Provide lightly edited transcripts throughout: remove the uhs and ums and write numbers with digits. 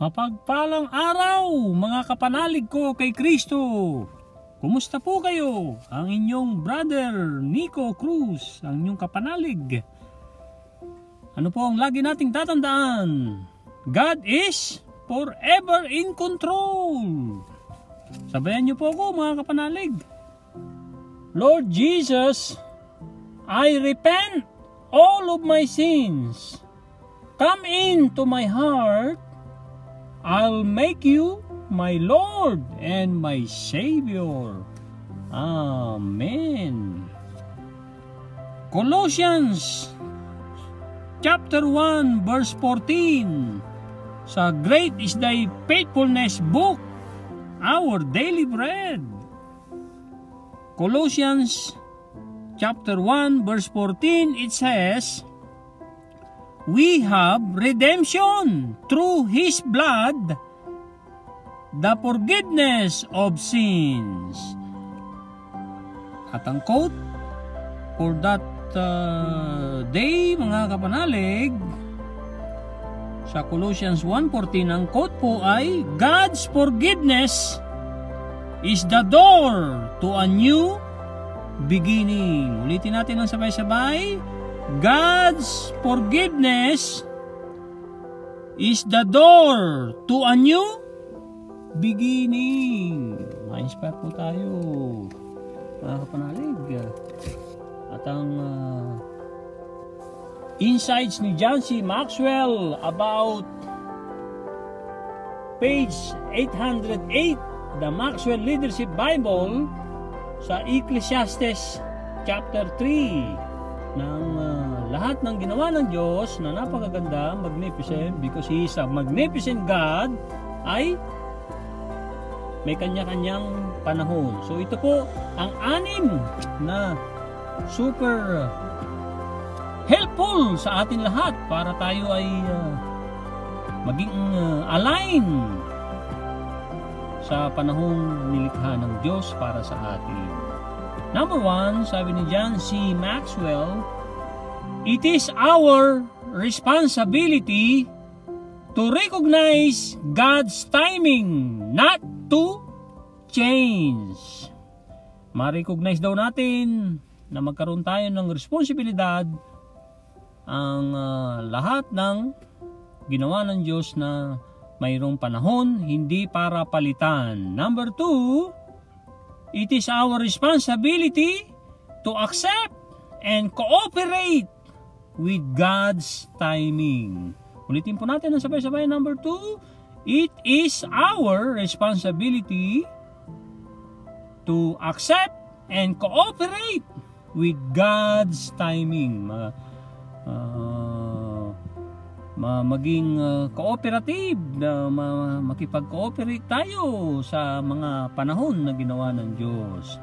Mapagpalang araw mga kapanalig ko kay Kristo. Kumusta po kayo? Ang inyong brother Nico Cruz, ang inyong kapanalig. Ano po ang lagi nating tatandaan? God is forever in control. Sabayan niyo po ako mga kapanalig. Lord Jesus, I repent all of my sins. Come into my heart. I'll make you my Lord and my Savior. Amen. Colossians chapter 1 verse 14. Sa Great is Thy Faithfulness book, our daily bread. Colossians chapter 1 verse 14, it says, we have redemption through His blood, the forgiveness of sins. At ang quote for that day, mga kapanalig, sa Colossians 1:14, ang quote po ay, God's forgiveness is the door to a new beginning. Ulitin natin ang sabay-sabay. God's forgiveness is the door to a new beginning. Ma-inspire po tayo, mga kapanalig. At ang insights ni John C. Maxwell about page 808, the Maxwell Leadership Bible, sa Ecclesiastes chapter 3, ng lahat ng ginawa ng Diyos na napakaganda, magnificent, because He is a magnificent God, ay may kanya-kanyang panahon. So ito po ang 6 na super helpful sa atin lahat para tayo ay maging align sa panahong nilikha ng Diyos para sa atin. Number 1, sabi ni John C. Maxwell, it is our responsibility to recognize God's timing, not to change. Ma-recognize daw natin na magkaroon tayo ng responsibilidad ang lahat ng ginawa ng Diyos na mayroong panahon, hindi para palitan. Number 2, it is our responsibility to accept and cooperate with God's timing. Ulitin po natin ang sabay-sabay. Number 2, it is our responsibility to accept and cooperate with God's timing. Maging cooperative, makipag-cooperate tayo sa mga panahon na ginawa ng Diyos.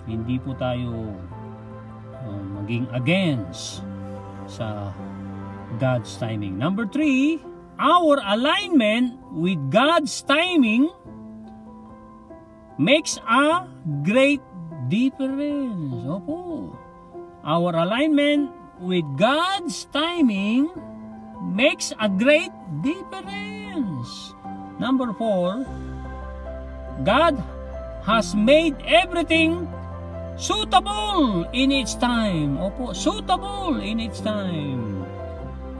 Hindi po tayo maging against sa God's timing. Number 3, our alignment with God's timing makes a great difference. Opo. Our alignment with God's timing makes a great difference. Number 4, God has made everything suitable in its time. Opo, suitable in its time.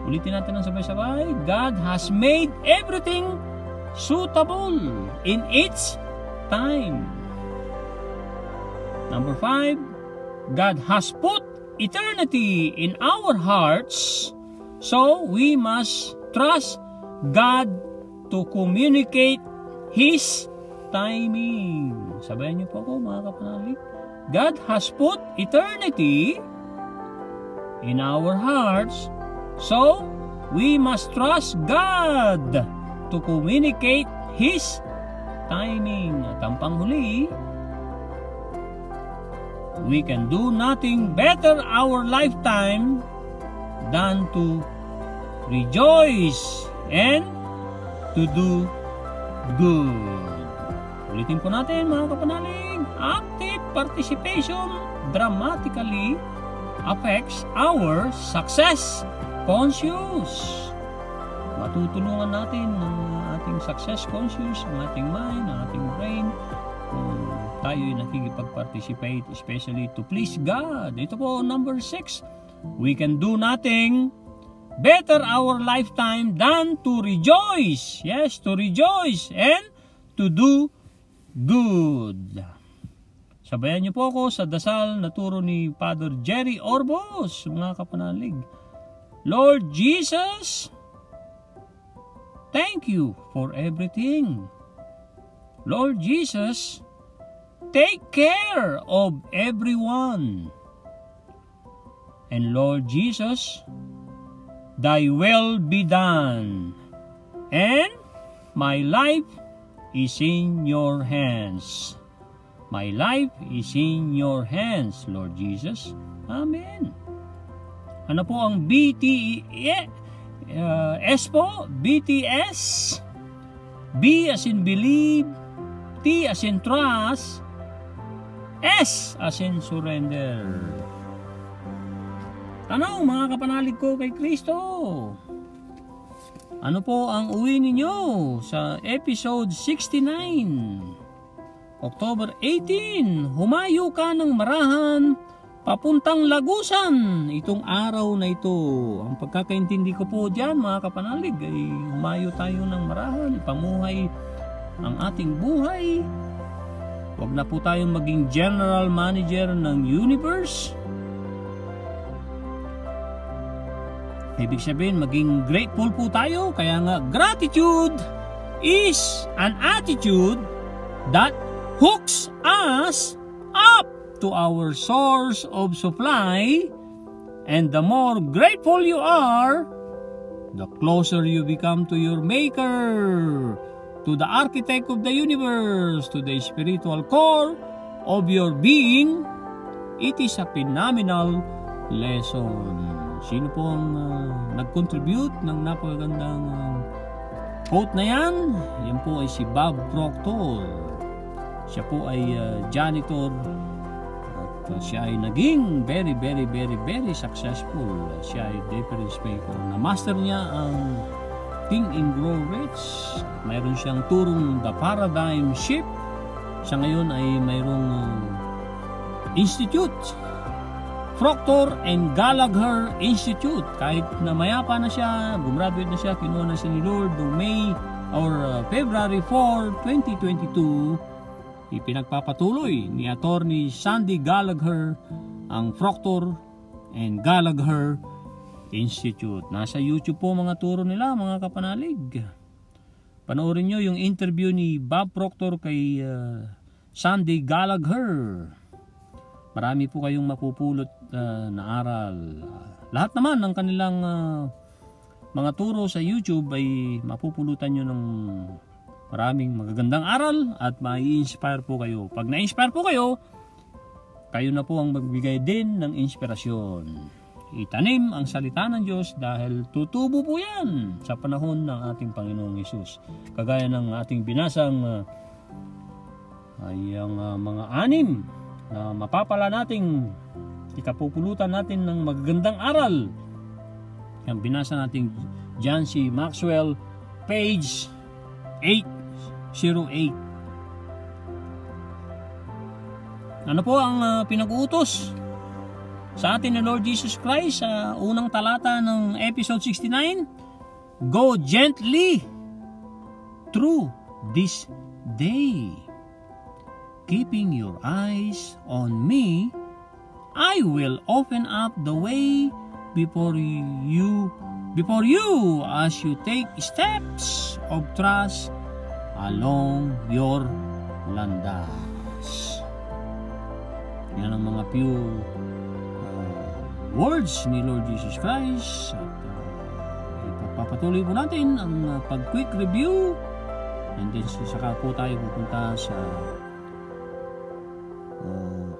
Ulitin natin ang sabay-sabay. God has made everything suitable in its time. Number 5, God has put eternity in our hearts, so we must trust God to communicate His timing. Sabayan niyo po ako, mga kapanalig. God has put eternity in our hearts, so we must trust God to communicate His timing. At ang panghuli, we can do nothing better our lifetime than to rejoice and to do good. Ulitin po natin, mga kapanalig. Active participation dramatically affects our success conscious. matutulungan natin ng ating success conscious, ang ating mind, ang ating brain, kung tayo ay nakikipag-participate, especially to please God. Ito po, number 6, we can do nothing better our lifetime than to rejoice. Yes, to rejoice and to do good. Sabayan niyo po ako sa dasal na turo ni Father Jerry Orbos, mga kapanalig. Lord Jesus, thank you for everything. Lord Jesus, take care of everyone. And Lord Jesus, thy will be done. And my life is in your hands. My life is in your hands, Lord Jesus. Amen. Ano po ang BTS po? BTS. B as in believe, T as in trust, S as in surrender. Ano mga kapanalig ko kay Kristo? Ano po ang uwi ninyo sa episode 69? October 18, humayo ka ng marahan papuntang Lagusan itong araw na ito. Ang pagkakaintindi ko po dyan mga kapanalig ay humayo tayo ng marahan, ipamuhay ang ating buhay. Huwag na po tayong maging general manager ng universe. Ibig sabihin, maging grateful po tayo. Kaya nga, gratitude is an attitude that hooks us up to our source of supply, and the more grateful you are, the closer you become to your Maker, to the Architect of the universe, to the spiritual core of your being. It is a phenomenal lesson. Sino po ang nag-contribute ng napakagandang quote na yan? Yan po ay si Bob Proctor. Siya po ay janitor at siya ay naging very successful. Siya ay difference maker. Na-master niya ang Think and Grow Rich. Mayroon siyang turong The Paradigm Shift. Siya ngayon ay mayroong institute, Proctor and Gallagher Institute. Kahit na mayapa na siya, gumraduate na siya, kinuha na siya ni Lord noong February 4, 2022. Ipinagpapatuloy ni Attorney Sandy Gallagher ang Proctor and Gallagher Institute. Nasa YouTube po mga turo nila mga kapanalig. Panoorin nyo yung interview ni Bob Proctor kay Sandy Gallagher. Marami po kayong mapupulot na aral. Lahat naman ng kanilang mga turo sa YouTube ay mapupulutan nyo ng maraming magagandang aral at mai-inspire po kayo. Pag na-inspire po kayo, kayo na po ang magbigay din ng inspirasyon. Itanim ang salita ng Diyos dahil tutubo po yan sa panahon ng ating Panginoong Hesus. Kagaya ng ating binasang ay ang mga anim na mapapala nating ikapupulutan natin ng magagandang aral. Ang binasa nating John C. Maxwell, page 808. Ano po ang pinag-uutos sa atin ni Lord Jesus Christ sa unang talata ng episode 69? Go gently through this day, keeping your eyes on me. I will open up the way before you as you take steps of trust along your landas. Yan ang mga few words ni Lord Jesus Christ. At ipapatuloy po natin ang pag-quick review, and then saka po tayo pupunta sa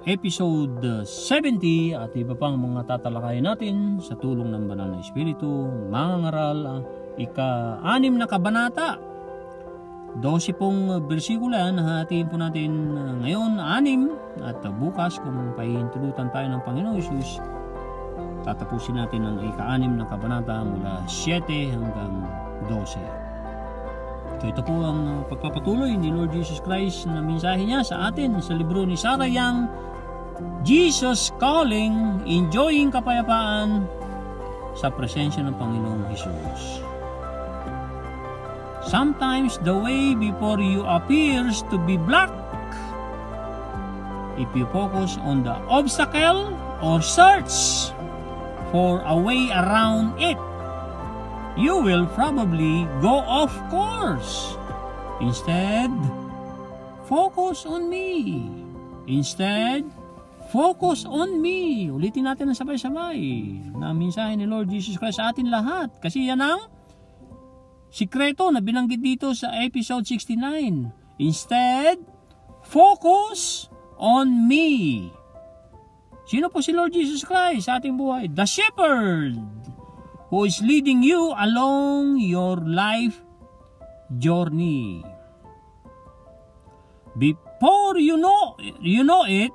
episode 70 at iba pang mga tatalakayin natin sa tulong ng Banal na Espiritu. Mga ngaral, ika-6 na kabanata, 12 pong bersikulan, hahatiin po natin ngayon 6, at bukas kung pahihintulutan tayo ng Panginoon Jesus, tatapusin natin ang ika-6 na kabanata mula 7 hanggang 12. So ito po ang pagpapatuloy ni Lord Jesus Christ na mensahe niya sa atin sa libro ni Sarah Young, Jesus Calling, Enjoying Kapayapaan sa presensya ng Panginoong Hesus. Sometimes the way before you appears to be black. If you focus on the obstacle or search for a way around it, you will probably go off course. Instead, focus on me. Instead, focus on me. Ulitin natin ng sabay-sabay na mensahe ni Lord Jesus Christ sa atin lahat. Kasi yan ang sikreto na binanggit dito sa episode 69. Instead, focus on me. Sino po si Lord Jesus Christ sa ating buhay? The shepherd who is leading you along your life journey. Before you know it,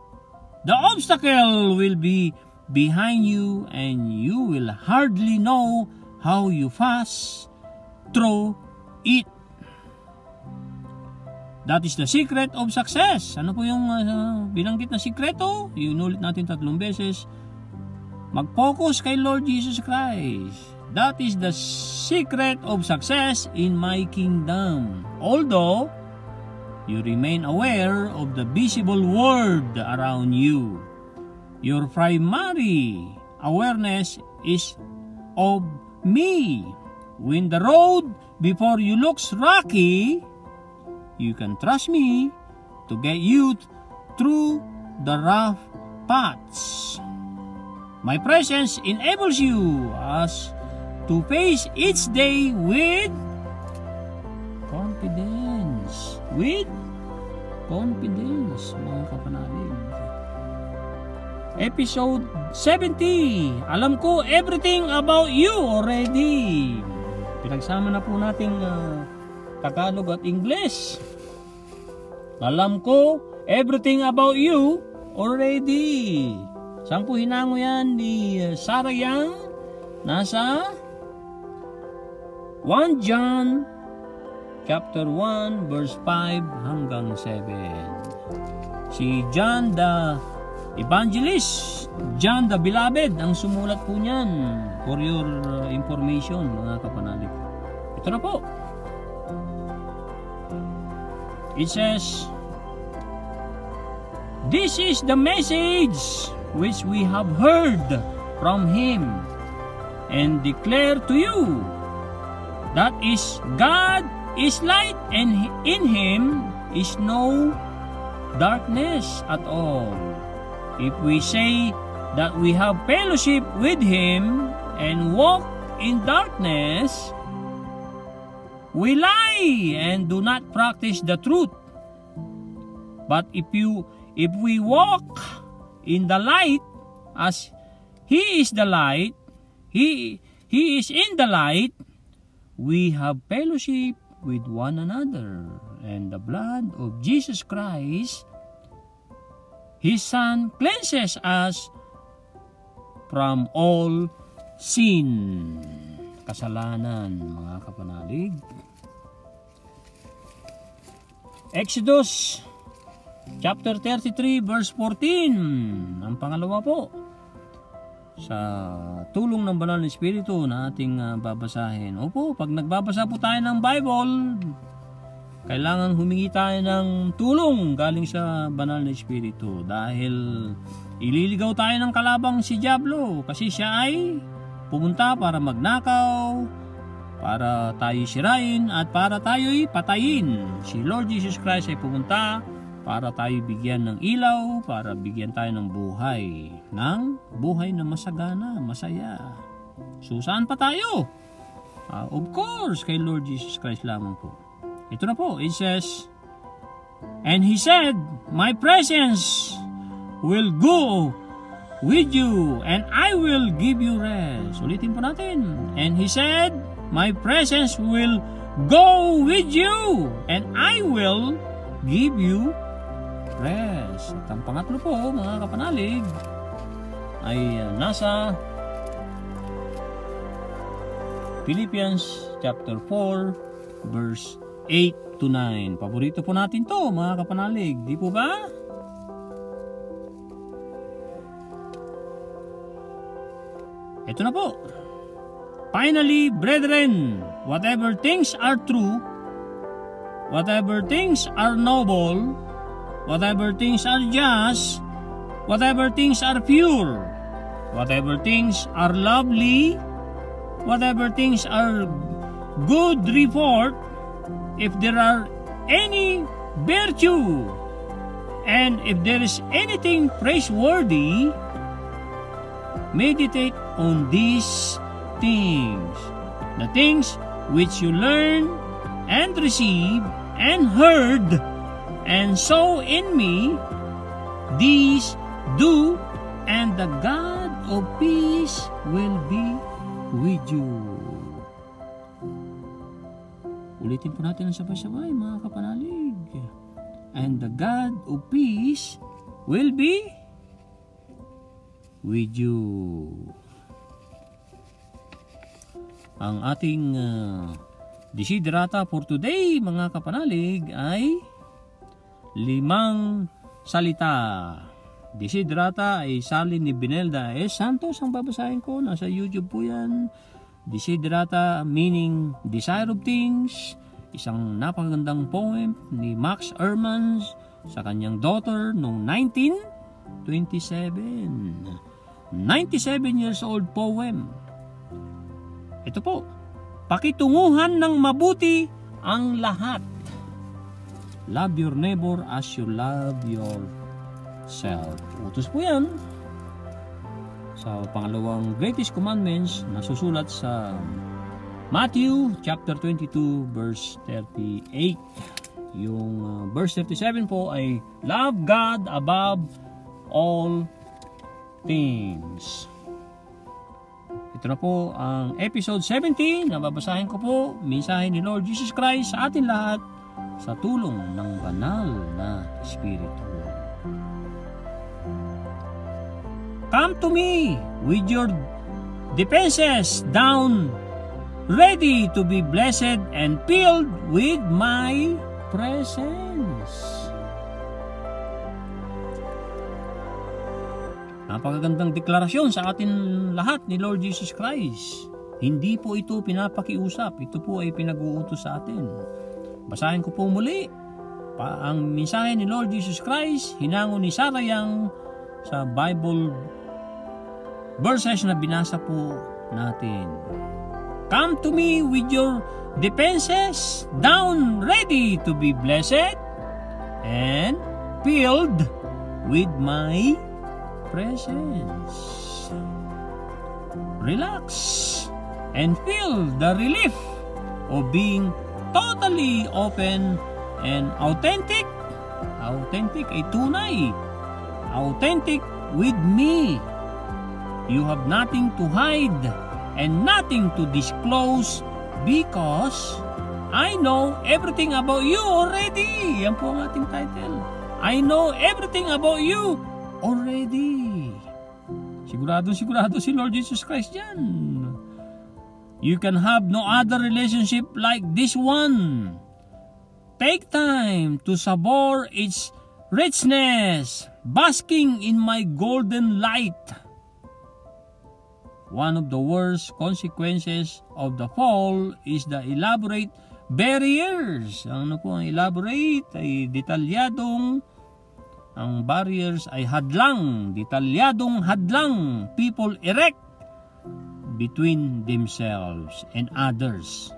the obstacle will be behind you and you will hardly know how you pass through it. That is the secret of success. Ano po yung binanggit na sikreto? Inulit natin 3 beses. Mag-focus kay Lord Jesus Christ. That is the secret of success in my kingdom. Although you remain aware of the visible world around you, your primary awareness is of me. When the road before you looks rocky, you can trust me to get you through the rough paths. My presence enables you as to face each day with confidence. With confidence, mga kapanalig. Episode 70. Alam ko everything about you already. Pinagsama na po nating Tagalog at English. Alam ko everything about you already. Saan po hinango yan ni Sarah Young? Nasa 1 John chapter 1 verse 5 hanggang 7. Si John the Evangelist, John the Beloved ang sumulat po niyan, for your information, mga kapanalig. Ito na po. It says, "This is the message which we have heard from him and declare to you, that is, God is light and in him is no darkness at all. If we say that we have fellowship with him and walk in darkness, we lie and do not practice the truth. But if we walk in the light as he is the light, he is in the light, we have fellowship with one another, and the blood of Jesus Christ, his Son, cleanses us from all sin." Kasalanan, mga kapanalig. Exodus chapter 33 verse 14. Ang pangalawa po, sa tulong ng Banal na Espiritu na ating babasahin. Opo, pag nagbabasa po tayo ng Bible, kailangan humingi tayo ng tulong galing sa Banal na Espiritu, dahil ililigaw tayo ng kalabang si Diablo, kasi siya ay pumunta para magnakaw, para tayo sirain, at para tayo'y patayin. Si Lord Jesus Christ ay pumunta para tayo bigyan ng ilaw, para bigyan tayo ng buhay na masagana, masaya. So saan pa tayo? Of course, kay Lord Jesus Christ lamang po. Ito na po, it says, "And he said, my presence will go with you, and I will give you rest." Ulitin po natin. And he said, my presence will go with you, and I will give you rest. At ang pangatlo po, mga kapanalig, ay nasa Philippians chapter 4 verse 8 to 9. Paborito po natin to, mga kapanalig, di po ba? Ito na po. Finally, brethren, whatever things are true, whatever things are noble, whatever things are just, whatever things are pure, whatever things are lovely, whatever things are good report, if there are any virtue, and if there is anything praiseworthy, meditate on these things. The things which you learn and receive and heard and saw in me, these do, and the God of peace will be with you. Ulitin po natin ang sabay-sabay, mga kapanalig. And the God of peace will be with you. Ang ating desiderata for today, mga kapanalig, ay 5 salita. Desiderata ay salin ni Benelda S. Santos ang babasahin ko. Nasa YouTube po yan. Desiderata meaning desire of things. Isang napakagandang poem ni Max Ehrmann sa kanyang daughter noong 1927. 97 years old poem. Ito po, pakitunguhan ng mabuti ang lahat. Love your neighbor as you love yourself. Utos po yan sa pangalawang greatest commandments na susulat sa Matthew chapter 22 verse 38. Yung verse 37 po ay love God above all things. Ito na po ang episode 17 na babasahin ko po, mensahe ni Lord Jesus Christ sa atin lahat sa tulong ng banal na Espiritu. Come to me with your defenses down, ready to be blessed and filled with my presence. Napakagandang deklarasyon sa atin lahat ni Lord Jesus Christ. Hindi po ito pinapakiusap, ito po ay pinag-uutos sa atin. Basahin ko po muli ang mensahe ni Lord Jesus Christ, hinango ni Sarah Young sa Bible verses na binasa po natin. Come to me with your defenses down, ready to be blessed and filled with my presence. Relax and feel the relief of being totally open and authentic. Authentic ay tunay. Authentic with me. You have nothing to hide and nothing to disclose because I know everything about you already. Yan po ang ating title. I know everything about you already. Sigurado si Lord Jesus Christ yan. You can have no other relationship like this one. Take time to savor its richness, basking in my golden light. One of the worst consequences of the fall is the elaborate barriers. Ano po ang elaborate? Ay detalyadong. Ang barriers ay hadlang, detalyadong hadlang people erect between themselves and others.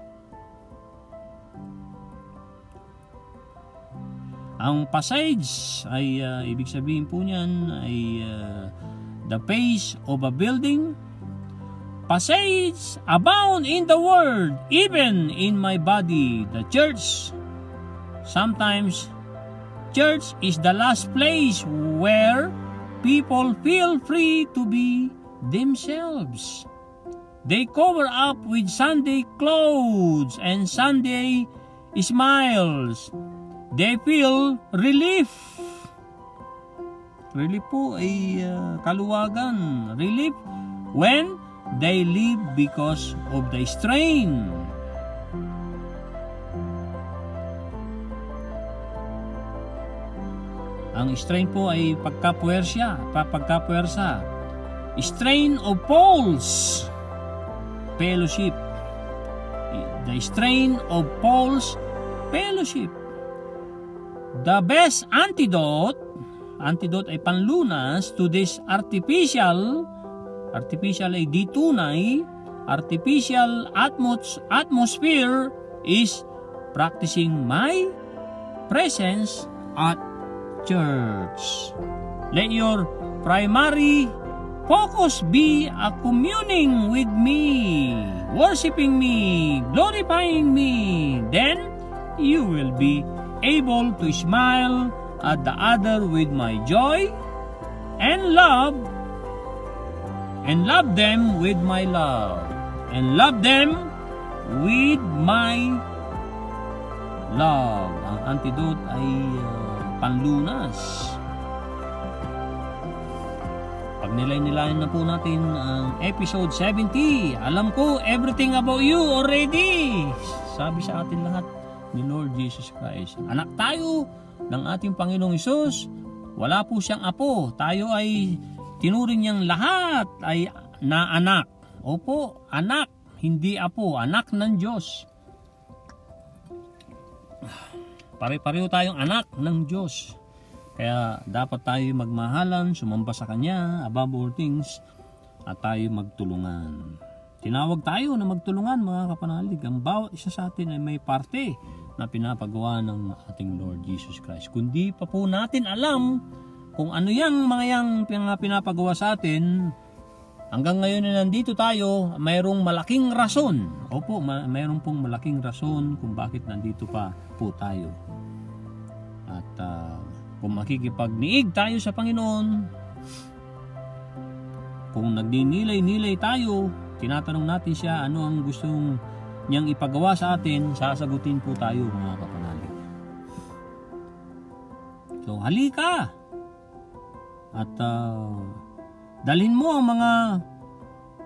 Ang passage ay ibig sabihin po niyan ay the face of a building. Passage abound in the world, even in my body, the church. Sometimes church is the last place where people feel free to be themselves. They cover up with Sunday clothes and Sunday smiles. They feel relief. Relief po ay kaluwagan. Relief when they live because of the strain. Ang strain po ay pagkapuwersa. Strain of Paul's fellowship. The strain of Paul's fellowship. The best antidote ay panlunas to this artificial ay di tunay, artificial atmosphere is practicing my presence at church. Let your primary focus be a communing with me, worshiping me, glorifying me. Then you will be able to smile at the other with my joy and love them with my love and love them with my love. Ang antidote ay panlunas. Pag nilay-nilayan na po natin ang episode 70, alam ko everything about you already. Sabi sa atin lahat ni Lord Jesus Christ. Anak tayo ng ating Panginoong Hesus. Wala po siyang apo. Tayo ay tinuring niyang lahat ay na anak. Opo, anak, hindi apo. Anak ng Diyos. Pare-pareho tayong anak ng Diyos. Kaya dapat tayo magmahalan, sumamba sa Kanya, above all things, at tayo magtulungan. Tinawag tayo na magtulungan, mga kapanalig. Ang bawat isa sa atin ay may parte na pinapagawa ng ating Lord Jesus Christ. Kundi pa po natin alam kung ano yung mga pinapagawa sa atin, hanggang ngayon na nandito tayo, mayroong malaking rason. Opo, mayroong pong malaking rason kung bakit nandito pa po tayo. At kung makikipagniig tayo sa Panginoon, kung nagninilay-nilay tayo, tinatanong natin siya ano ang gustong niyang ipagawa sa atin, sasagutin po tayo, mga kapanalig. So halika at dalhin mo ang mga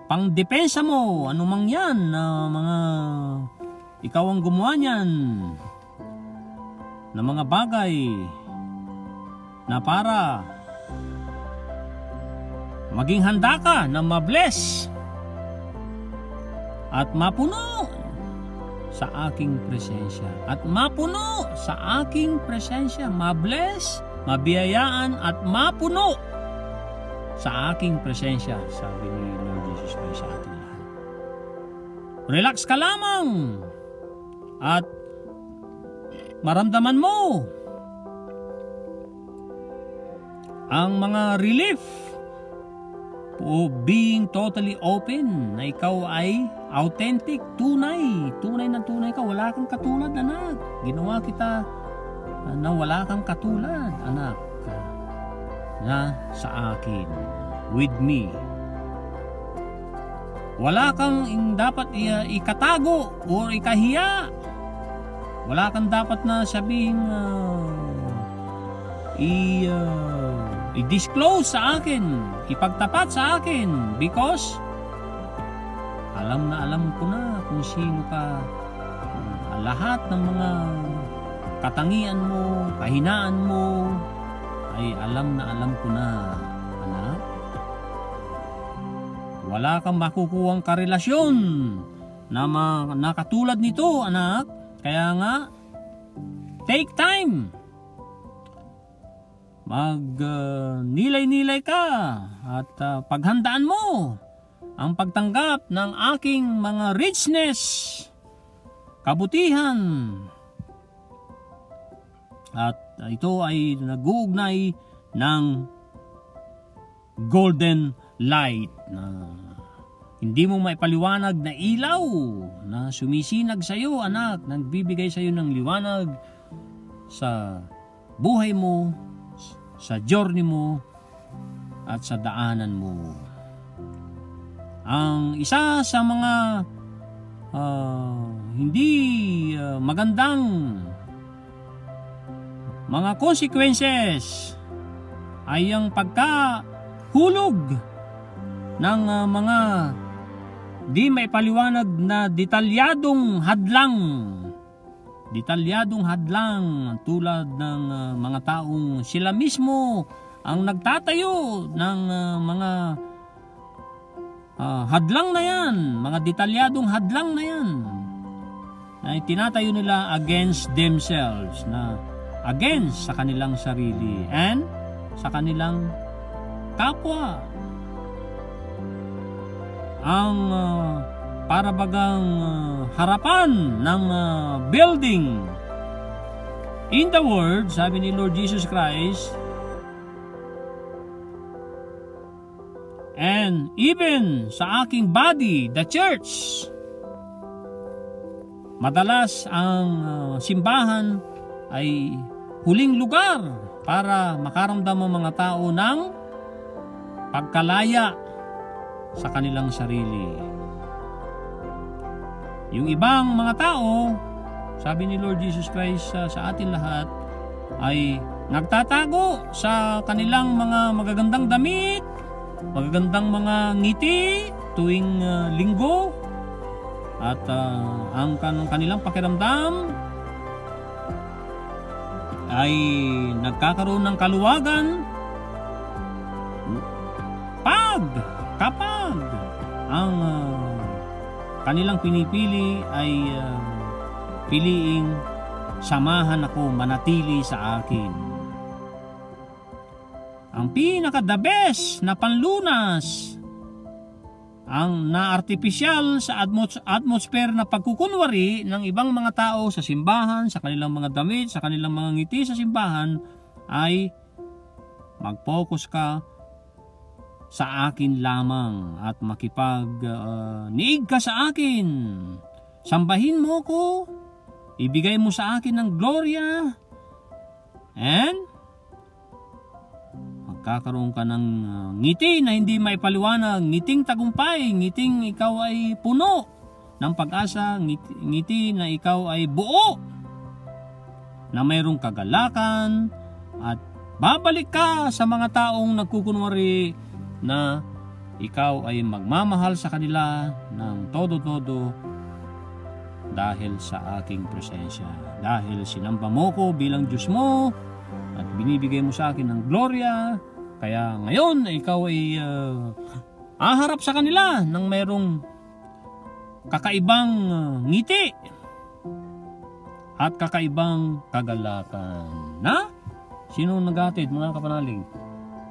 pangdepensa mo, anumang yan, mga ikaw ang gumawa niyan, na mga bagay na para maging handa ka na mabless at mapuno sa aking presensya. At mapuno sa aking presensya, mabless, mabiyayaan at mapuno sa aking presensya, sabi ni Lord Jesus Christ sa atin lahat. Relax ka lamang at maramdaman mo ang mga relief o being totally open na ikaw ay authentic, tunay na tunay ka. Wala kang katulad, anak. Ginawa kita na wala kang katulad, anak, na sa akin, with me. Wala kang dapat ikatago o ikahiya. Wala kang dapat na sabihing i-disclose sa akin, ipagtapat sa akin, because alam ko na kung sino ka. Lahat ng mga katangian mo, kahinaan mo, ay alam ko na, anak. Wala kang makukuhang karelasyon na katulad nito, anak. Kaya nga, take time. Nilay-nilay ka at paghandaan mo ang pagtanggap ng aking mga richness, kabutihan. At ito ay nag-uugnay ng golden light na hindi mo maipaliwanag na ilaw na sumisinag sa iyo, anak, nagbibigay sa iyo ng liwanag sa buhay mo, sa journey mo, at sa daanan mo. Ang isa sa mga hindi magandang mga consequences ay ang pagkahulog ng mga di maipaliwanag na detalyadong hadlang tulad ng mga taong sila mismo ang nagtatayo ng mga hadlang na yan, mga detalyadong hadlang na yan na itinatayo nila against themselves, na against sa kanilang sarili and sa kanilang kapwa. Ang para bagang harapan ng building. In the Word, sabi ni Lord Jesus Christ, and even sa aking body, the church, madalas ang simbahan ay huling lugar para makaramdam ang mga tao ng pagkalaya sa kanilang sarili. Yung ibang mga tao, sabi ni Lord Jesus Christ sa atin lahat, ay nagtatago sa kanilang mga magagandang damit, magagandang mga ngiti tuwing linggo, at ang kanilang pakiramdam ay nagkakaroon ng kaluwagan kapag ang kanilang pinipili ay piliing samahan ako, manatili sa akin. Ang pinaka-the best na panlunas ang na-artipisyal sa atmosphere na pagkukunwari ng ibang mga tao sa simbahan, sa kanilang mga damit, sa kanilang mga ngiti sa simbahan, ay mag-focus ka sa akin lamang at makipag-niig ka sa akin. Sambahin mo ko, ibigay mo sa akin ng gloria, and magkakaroon ka ng ngiti na hindi maipaliwanag, ngiting tagumpay, ngiting ikaw ay puno ng pag-asa, ngiti na ikaw ay buo, na mayroong kagalakan, at babalik ka sa mga taong nagkukunwari na ikaw ay magmamahal sa kanila ng todo-todo dahil sa aking presensya. Dahil sinamba mo ko bilang Diyos mo at binibigay mo sa akin ng gloria, kaya ngayon ikaw ay aharap sa kanila ng mayroong kakaibang ngiti at kakaibang kagalakan. Na? Sino naghatid, mga kapanalig?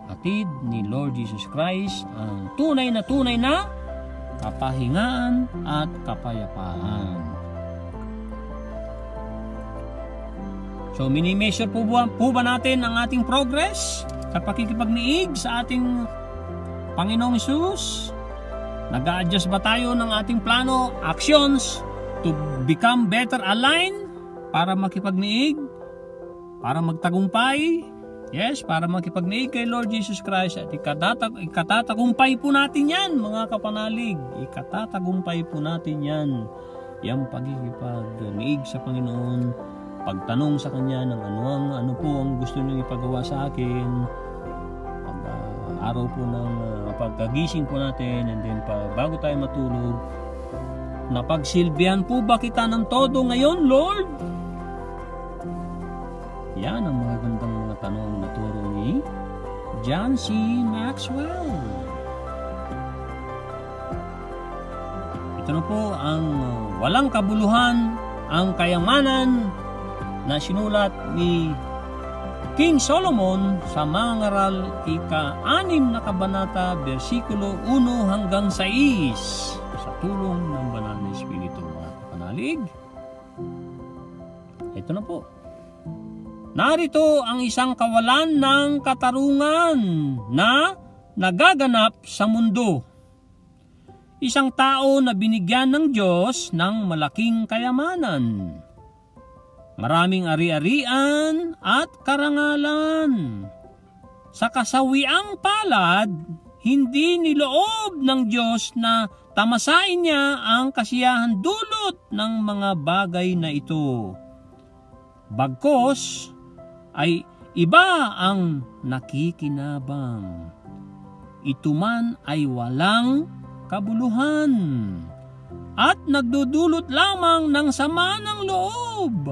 Hatid ni Lord Jesus Christ ang tunay na kapahingaan at kapayapaan. So, mini-measure po ba natin ang ating progress sa pakikipagniig sa ating Panginoong Hesus? Nag-a-adjust ba tayo ng ating plano, actions to become better aligned para makipagniig, para magtagumpay? Yes, para makipagniig kay Lord Jesus Christ, at ikatatagumpay po natin yan, mga kapanalig. Ikatatagumpay po natin yan. Yung pagkikipagniig sa Panginoon, pagtanong sa Kanya ng ano po ang gusto niyong ipagawa sa akin, araw po ng pagkagising po natin, and then bago tayo matulog, napagsilbihan po ba kita ng todo ngayon, Lord? Yan ang mga gandang mga tanong na turo ni John C. Maxwell. Ito na po ang walang kabuluhan, ang kayamanan na sinulat ni King Solomon sa Mga Ngaral, ika-6 na kabanata, versikulo 1 hanggang 6, sa tulong ng Banal na Espiritu, mga kapanalig. Ito na po. Narito ang isang kawalan ng katarungan na nagaganap sa mundo. Isang tao na binigyan ng Diyos ng malaking kayamanan, maraming ari-arian at karangalan. Sa kasawiang palad, hindi niloob ng Diyos na tamasain niya ang kasiyahan dulot ng mga bagay na ito. Bagkos ay iba ang nakikinabang. Ito man ay walang kabuluhan. at nagdudulot lamang ng sama ng loob.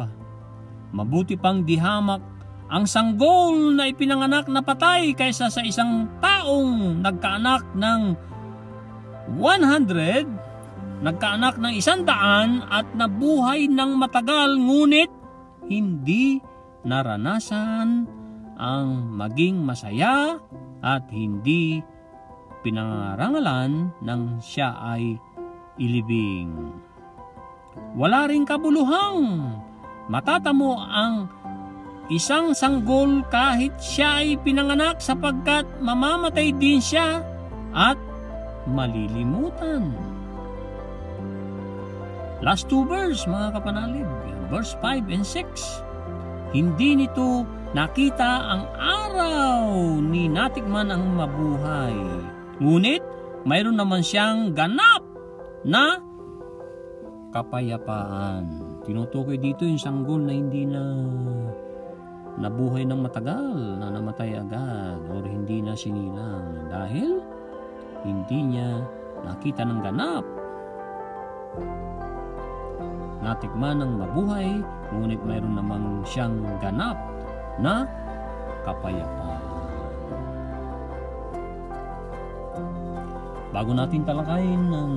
Mabuti pang dihamak ang sanggol na ipinanganak na patay kaysa sa isang taong nagkaanak ng 100, nagkaanak ng 100 at nabuhay ng matagal ngunit hindi naranasan ang maging masaya at hindi pinangarangalan ng siya ay ilibing. Wala ring kabuluhang matatamo ang isang sanggol kahit siya ay pinanganak sapagkat mamamatay din siya at malilimutan. Last two verse mga kapanalig, verse 5 and 6. Hindi nito nakita ang araw ni natikman ang mabuhay. Ngunit mayroon naman siyang ganap na kapayapaan. Tinutukoy dito yung sanggol na hindi na nabuhay ng matagal, na namatay agad o hindi na sinilang dahil hindi niya nakita ng ganap. Natikman ng mabuhay, ngunit mayroon namang siyang ganap na kapayapaan. Bago natin talakayin ng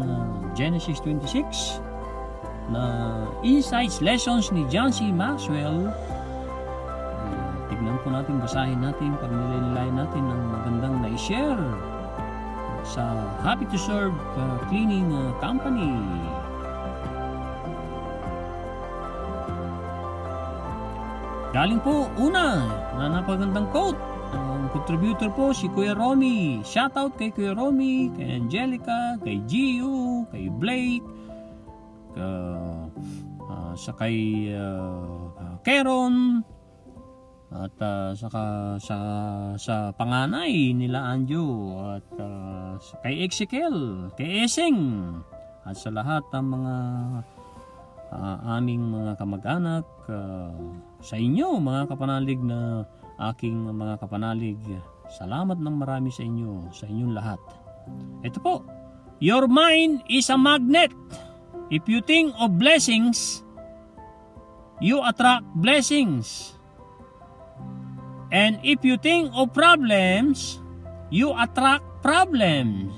Genesis 26 na insights, lessons ni John C. Maxwell, tignan po natin, basahin natin, pag-nilay natin ang magandang na-share sa Happy to Serve Cleaning Company. Galing po una na napagandang quote. Ang contributor po si Kuya Romy. Shoutout kay Kuya Romy, kay Angelica, kay Gio, kay Blake, sa kay Keron, at saka sa panganay nila Anjo, at kay Ezekiel, kay Eseng, at sa lahat ng mga aming mga kamag-anak, sa inyo mga kapanalig na aking mga kapanalig, salamat ng marami sa inyo, sa inyong lahat. Ito po, your mind is a magnet. If you think of blessings, you attract blessings. And if you think of problems, you attract problems.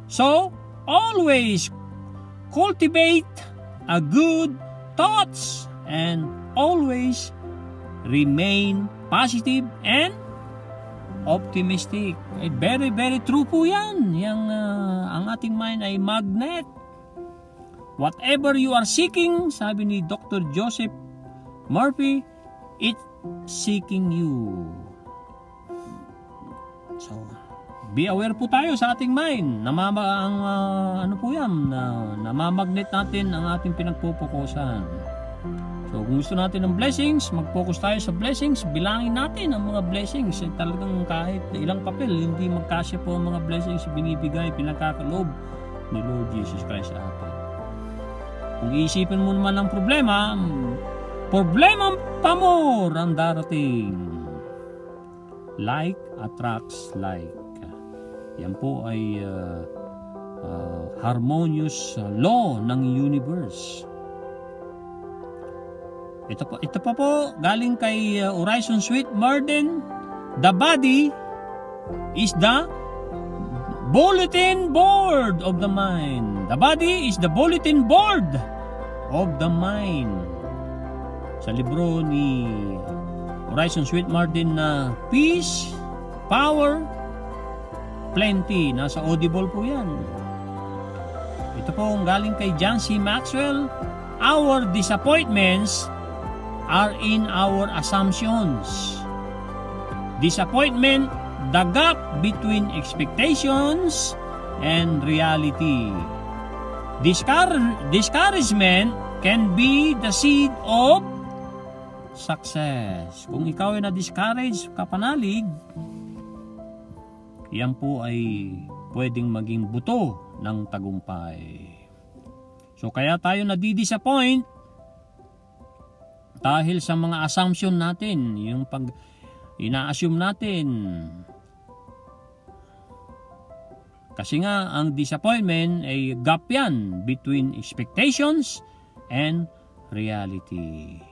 So, always cultivate a good thoughts and always remain positive and optimistic. Very, very true po yan. Ang ating mind ay magnet. Whatever you are seeking, sabi ni Dr. Joseph Murphy, it's seeking you. So, be aware po tayo sa ating mind. Ano po yan? Namamagnet natin ang ating pinagpupukusan. So, kung gusto natin ng blessings, mag-focus tayo sa blessings, bilangin natin ang mga blessings. Talagang kahit ilang papel, hindi magkasya po ang mga blessings binibigay, pinagkakaloob ni Lord Jesus Christ sa atin. Kung iisipin mo naman ang problema pa more ang darating. Like attracts like. Yan po ay harmonious law ng universe. Ito pa po, galing kay Horizon Sweet Martin. The body is the bulletin board of the mind. The body is the bulletin board of the mind. Sa libro ni Horizon Sweet Martin na Peace, Power, Plenty. Nasa Audible po yan. Ito po galing kay John C. Maxwell. Our disappointments are in our assumptions. Disappointment, the gap between expectations and reality. Discouragement can be the seed of success. Kung ikaw ay na-discourage, kapanalig, yan po ay pwedeng maging buto ng tagumpay. So kaya tayo nadi-disappoint dahil sa mga assumption natin, yung pag ina-assume natin Kasi nga, ang disappointment ay gap yan between expectations and reality.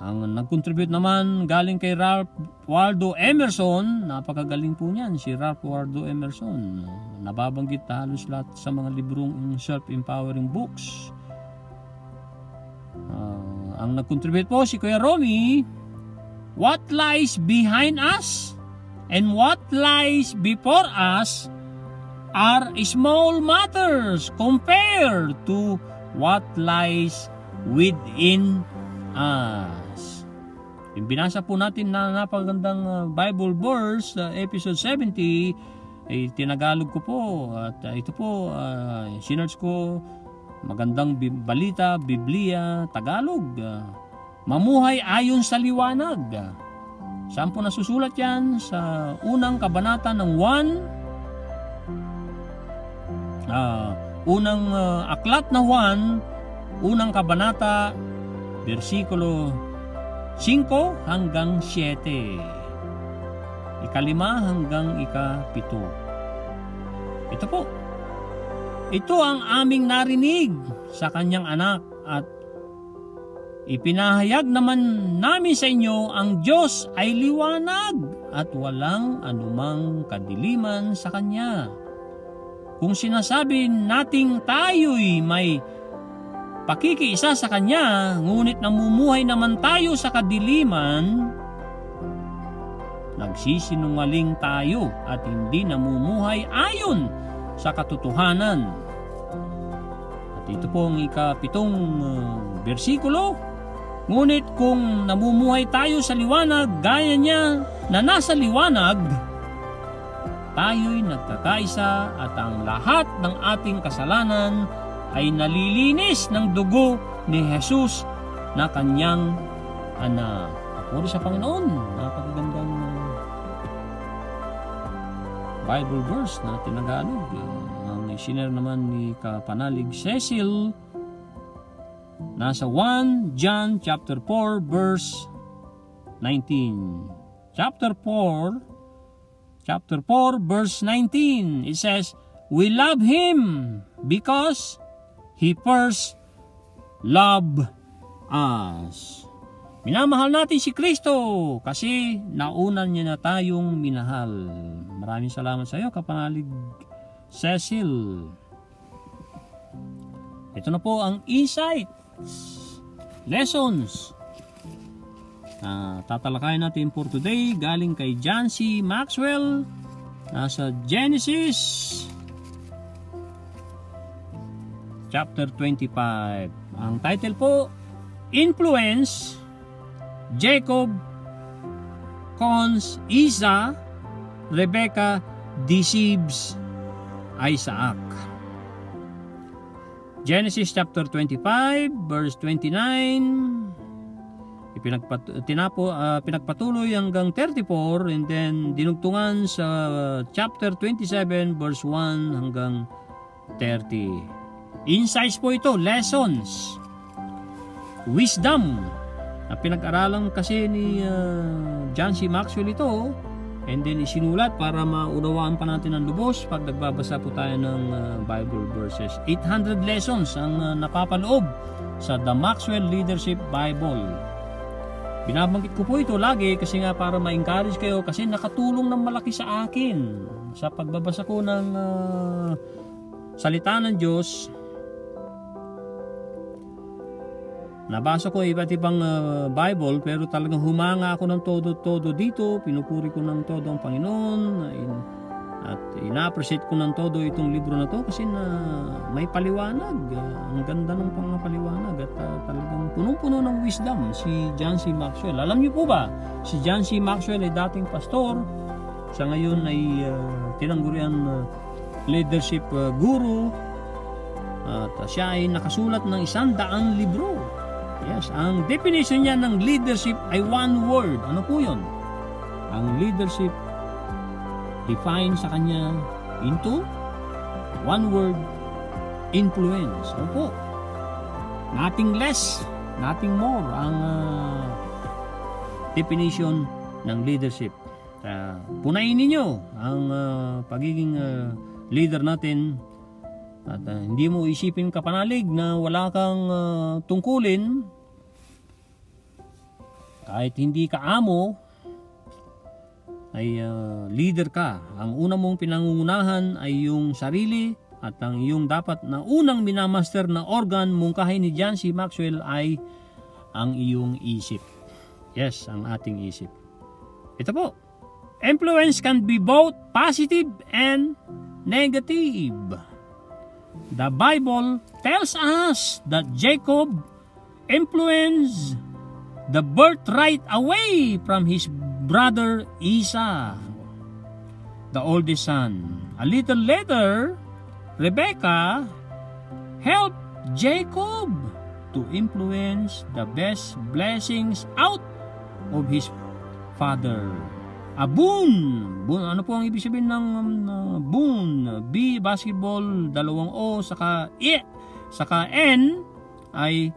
Ang nag-contribute naman galing kay Ralph Waldo Emerson, napakagaling po niyan si Ralph Waldo Emerson. Nababanggit halos lahat sa mga librong self-empowering books. Ang nag-contribute po si Kuya Romy, what lies behind us and what lies before us are small matters compared to what lies within us. Yung binasa po natin na napagandang Bible verse, episode 70, ay tinagalog ko po at ito po, sinerge ko, magandang balita, Biblia, Tagalog. Mamuhay ayon sa liwanag. Saan po nasusulat yan? Sa unang kabanata ng unang aklat na Juan, unang kabanata, versikulo 5 hanggang 7. Ikalima hanggang ikapito. Ito po. Ito ang aming narinig sa kanyang anak at ipinahayag naman namin sa inyo ang Diyos ay liwanag at walang anumang kadiliman sa kanya. Kung sinasabi nating tayo'y may pakikiisa sa kanya, ngunit namumuhay naman tayo sa kadiliman, nagsisinungaling tayo at hindi namumuhay ayon sa katotohanan. At ito po ang ikapitong bersikulo. Ngunit kung namumuhay tayo sa liwanag gaya niya na nasa liwanag, tayo'y nagkakaisa at ang lahat ng ating kasalanan ay nalilinis ng dugo ni Jesus na kanyang anak. Puri sa Panginoon. Napakagandang Bible verse na tinagalog. Ang isinare naman ni Kapanalig Cecil nasa 1 John chapter 4 verse 19. Chapter 4 verse 19. It says, "We love him because he first loved us." Minamahal natin si Kristo kasi naunan niya na tayong minahal. Maraming salamat sa iyo, Kapanalig Cecil. Ito na po ang insights, lessons. Tatalakayin natin for today galing kay John C. Maxwell. Nasa Genesis chapter 25. Ang title po, Influence, Jacob cons Esau, Rebecca deceives Isaac. Genesis chapter 25 verse 29. Pinagpatuloy hanggang 34 and then dinugtungan sa chapter 27 verse 1 hanggang 30. Insights po ito, lessons, wisdom na pinag-aralan kasi ni John C. Maxwell ito and then isinulat para maunawaan pa natin ang lubos pag nagbabasa po tayo ng Bible verses. 800 lessons ang napapaloob sa The Maxwell Leadership Bible. Binabanggit ko po ito lagi kasi nga para ma-encourage kayo kasi nakatulong ng malaki sa akin sa pagbabasa ko ng salita ng Diyos. Nabasa ko iba't ibang Bible pero talagang humanga ako ng todo-todo dito. Pinupuri ko ng todo ang Panginoon at ina-appreciate ko ng todo itong libro na to kasi na may paliwanag. Ang ganda ng pangapaliwanag at talagang punong-puno ng wisdom si John C. Maxwell. Alam niyo po ba, si John C. Maxwell ay dating pastor. Sa ngayon ay tinanggurian leadership guru at siya ay nakasulat ng 100 libro. Yes, ang definition niya ng leadership ay one word. Ano po yun? Ang leadership define sa kanya into one word, influence. Ano po? Nothing less, nothing more ang definition ng leadership. Punayin ninyo ang pagiging leader natin. At hindi mo isipin kapanalig na wala kang tungkulin. Kahit hindi ka amo, ay leader ka. Ang una mong pinangungunahan ay yung sarili, at ang iyong dapat na unang minamaster na organ, mungkahi ni John C. Maxwell, ay ang iyong isip. Yes, ang ating isip. Ito po, influence can be both positive and negative. The Bible tells us that Jacob influenced the birthright away from his brother Esau, the oldest son. A little later, Rebekah helped Jacob to influence the best blessings out of his father. A boon. Ano po ang ibig sabihin ng boon? B, basketball, 2 O, saka E, saka N ay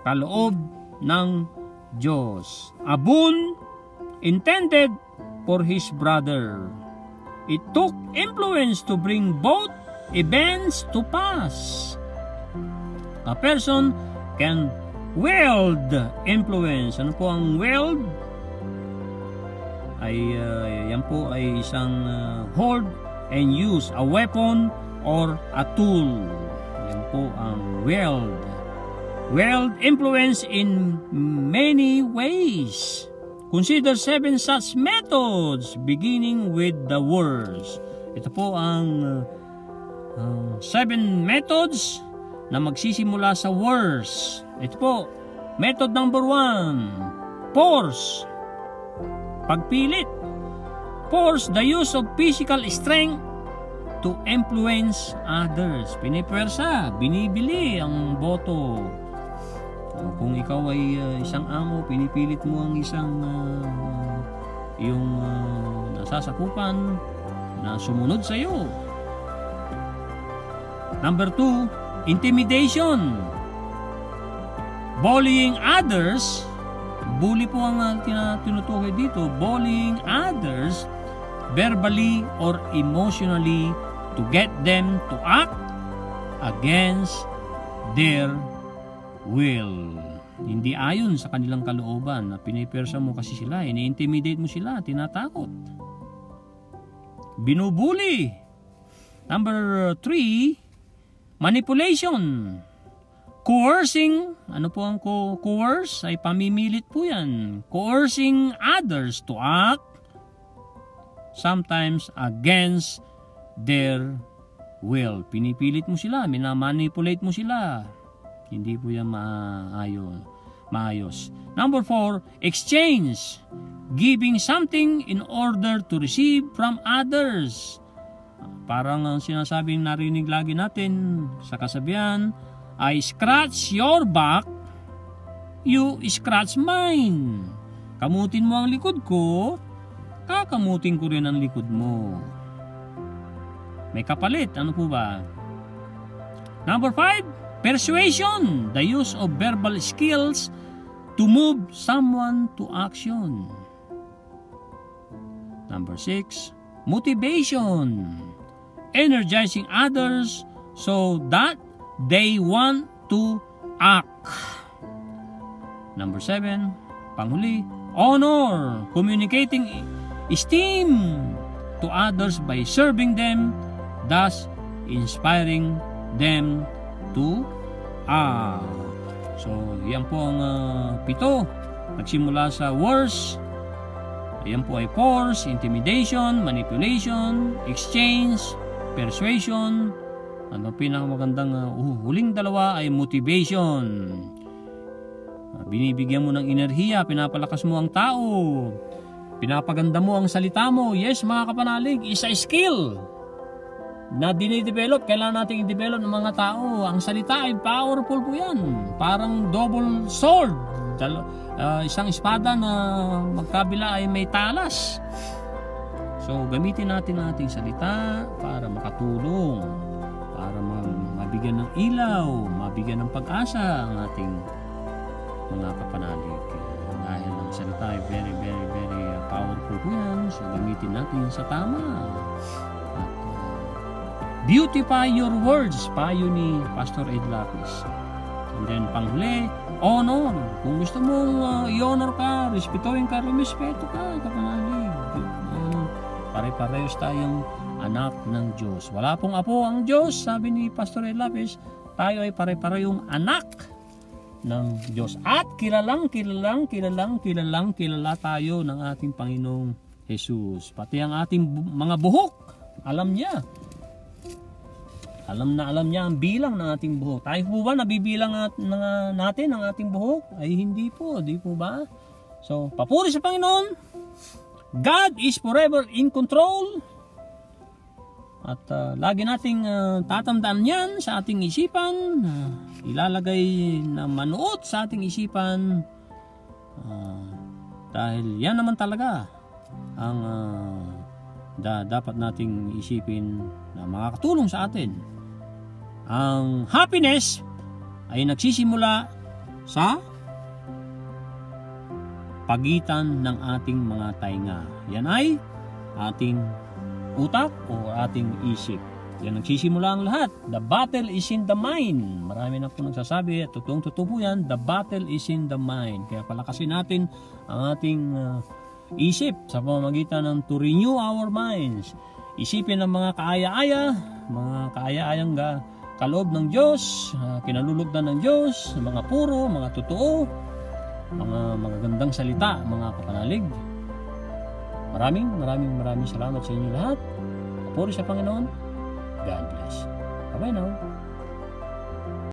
kaloob ng Diyos. A boon intended for his brother. It took influence to bring both events to pass. A person can wield influence. Ano po ang wield? Ay yan po ay isang hold and use a weapon or a tool. Yan po ang wield. Wield influence in many ways. Consider 7 such methods beginning with the words. Ito po ang 7 methods na magsisimula sa words. Ito po, method number 1, force. Pagpilit. Force, the use of physical strength to influence others. Pinipwersa, binibili ang boto. Kung ikaw ay isang amo, pinipilit mo ang isang yung nasasakupan na sumunod sa iyo. Number 2, intimidation. Bullying others. Bully po ang tinutukoy dito. Bullying others verbally or emotionally to get them to act against their will. Hindi ayon sa kanilang kalooban na pinipersa mo kasi sila, ini-intimidate mo sila, tinatakot. Binubuli. Number 3, manipulation. Coercing, ano po ang coerce? Ay pamimilit po yan. Coercing others to act sometimes against their will. Pinipilit mo sila, minamanipulate mo sila. Hindi po yan maayos. Number 4, exchange. Giving something in order to receive from others. Parang ang sinasabing narinig lagi natin sa kasabihan, I scratch your back, you scratch mine. Kamutin mo ang likod ko, kakamutin ko rin ang likod mo. May kapalit, ano po ba? Number 5, persuasion, the use of verbal skills to move someone to action. Number 6, motivation, energizing others so that they want to act. Number 7, panghuli, honor, communicating esteem to others by serving them, thus inspiring them to act. So, yan po ang 7. Nagsimula sa words. Yan po ay force, intimidation, manipulation, exchange, persuasion. Ano pinakamagandang huling 2 ay motivation. Binibigyan mo ng enerhiya, pinapalakas mo ang tao, pinapaganda mo ang salita mo. Yes, mga kapanalig, isa skill na dinidevelop. Kailangan natin i-develop ng mga tao. Ang salita ay powerful po yan. Parang double sword. Isang espada na magkabila ay may talas. So, gamitin natin ang ating salita para makatulong, para mabigyan ng ilaw, mabigyan ng pag-asa ang ating mga kapanalig. Dahil ang salita ay very, very, very powerful po yan. So gamitin natin yan sa tama. At, beautify your words, payo ni Pastor Ed Lapis. And then panghuli, honor. Kung gusto mong i-honor ka, respetuhin ka, rumespeto ka, kapanalig. Pare-parehos tayong anak ng Diyos. Wala pong apo ang Diyos, sabi ni Pastor Ed Lapis. Tayo ay pare-parehong anak ng Diyos. At kilala tayo ng ating Panginoong Jesus. Pati ang ating mga buhok, alam niya. Alam niya ang bilang ng ating buhok. Tayo po ba nabibilang natin ang ating buhok? Ay hindi po, di po ba? So, papuri sa Panginoon. God is forever in control. At lagi nating tatandaan yan sa ating isipan. Ilalagay na manuot sa ating isipan. Dahil yan naman talaga ang dapat nating isipin na makakatulong sa atin. Ang happiness ay nagsisimula sa pagitan ng ating mga tainga. Yan ay ating utak o ating isip. Yan nagsisimula ang lahat. The battle is in the mind. Marami na po nagsasabi at totoong-totoo po yan. The battle is in the mind. Kaya palakasin natin ang ating isip sa pamamagitan ng to renew our minds. Isipin ang mga kaaya-ayang kaloob ng Diyos, kinalulugdan ng Diyos, mga puro, mga totoo, mga magagandang salita, mga kapanalig. Maraming salamat sa inyo lahat. Papuri sa Panginoon. God bless. Bye-bye now.